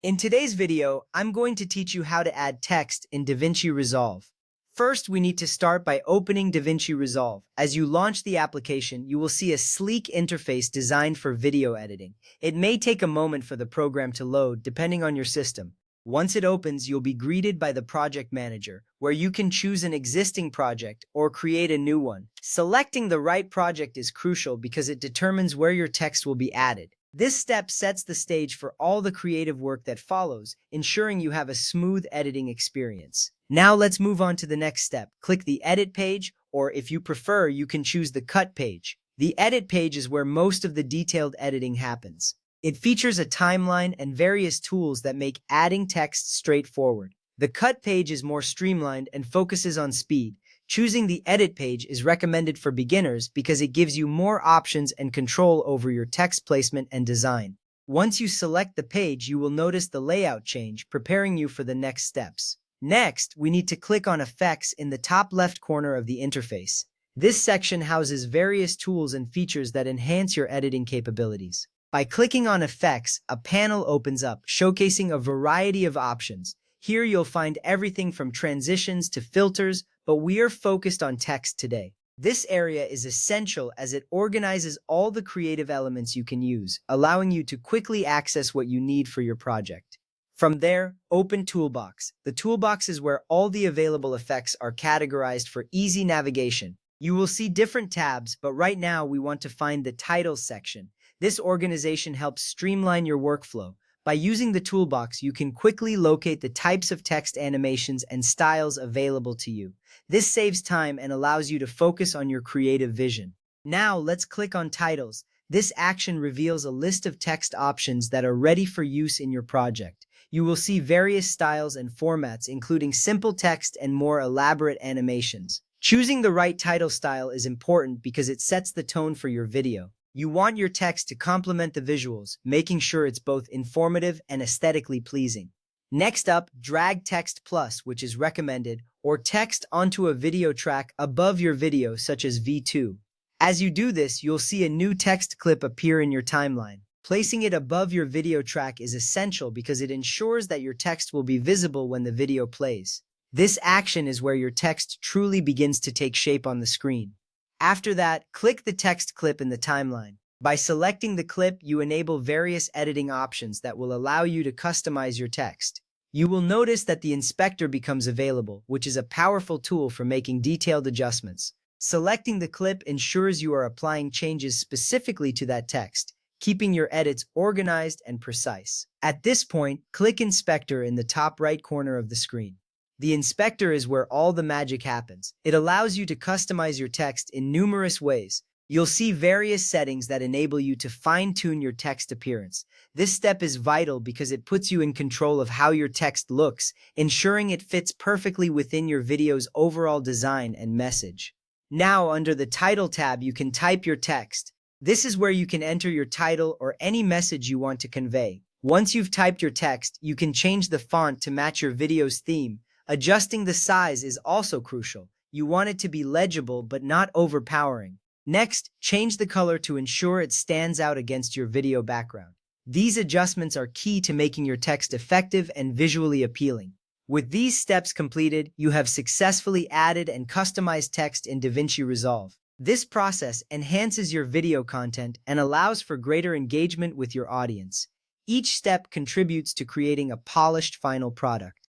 In today's video, I'm going to teach you how to add text in DaVinci Resolve. First, we need to start by opening DaVinci Resolve. As you launch the application, you will see a sleek interface designed for video editing. It may take a moment for the program to load, depending on your system. Once it opens, you'll be greeted by the Project Manager, where you can choose an existing project or create a new one. Selecting the right project is crucial because it determines where your text will be added. This step sets the stage for all the creative work that follows, ensuring you have a smooth editing experience. Now let's move on to the next step. Click the Edit page, or if you prefer, you can choose the Cut page. The Edit page is where most of the detailed editing happens. It features a timeline and various tools that make adding text straightforward. The Cut page is more streamlined and focuses on speed. Choosing the Edit page is recommended for beginners because it gives you more options and control over your text placement and design. Once you select the page, you will notice the layout change, preparing you for the next steps. Next, we need to click on Effects in the top left corner of the interface. This section houses various tools and features that enhance your editing capabilities. By clicking on Effects, a panel opens up, showcasing a variety of options. Here you'll find everything from transitions to filters, but we are focused on text today. This area is essential as it organizes all the creative elements you can use, allowing you to quickly access what you need for your project. From there, open Toolbox. The toolbox is where all the available effects are categorized for easy navigation. You will see different tabs, but right now we want to find the Titles section. This organization helps streamline your workflow. By using the toolbox, you can quickly locate the types of text animations and styles available to you. This saves time and allows you to focus on your creative vision. Now, let's click on Titles. This action reveals a list of text options that are ready for use in your project. You will see various styles and formats, including simple text and more elaborate animations. Choosing the right title style is important because it sets the tone for your video. You want your text to complement the visuals, making sure it's both informative and aesthetically pleasing. Next up, drag text plus, which is recommended, or text onto a video track above your video, such as V2. As you do this, you'll see a new text clip appear in your timeline. Placing it above your video track is essential because it ensures that your text will be visible when the video plays. This action is where your text truly begins to take shape on the screen. After that, click the text clip in the timeline. By selecting the clip, you enable various editing options that will allow you to customize your text. You will notice that the inspector becomes available, which is a powerful tool for making detailed adjustments. Selecting the clip ensures you are applying changes specifically to that text, keeping your edits organized and precise. At this point, click Inspector in the top right corner of the screen. The inspector is where all the magic happens. It allows you to customize your text in numerous ways. You'll see various settings that enable you to fine-tune your text appearance. This step is vital because it puts you in control of how your text looks, ensuring it fits perfectly within your video's overall design and message. Now, under the Title tab, you can type your text. This is where you can enter your title or any message you want to convey. Once you've typed your text, you can change the font to match your video's theme. Adjusting the size is also crucial. You want it to be legible but not overpowering. Next, change the color to ensure it stands out against your video background. These adjustments are key to making your text effective and visually appealing. With these steps completed, you have successfully added and customized text in DaVinci Resolve. This process enhances your video content and allows for greater engagement with your audience. Each step contributes to creating a polished final product.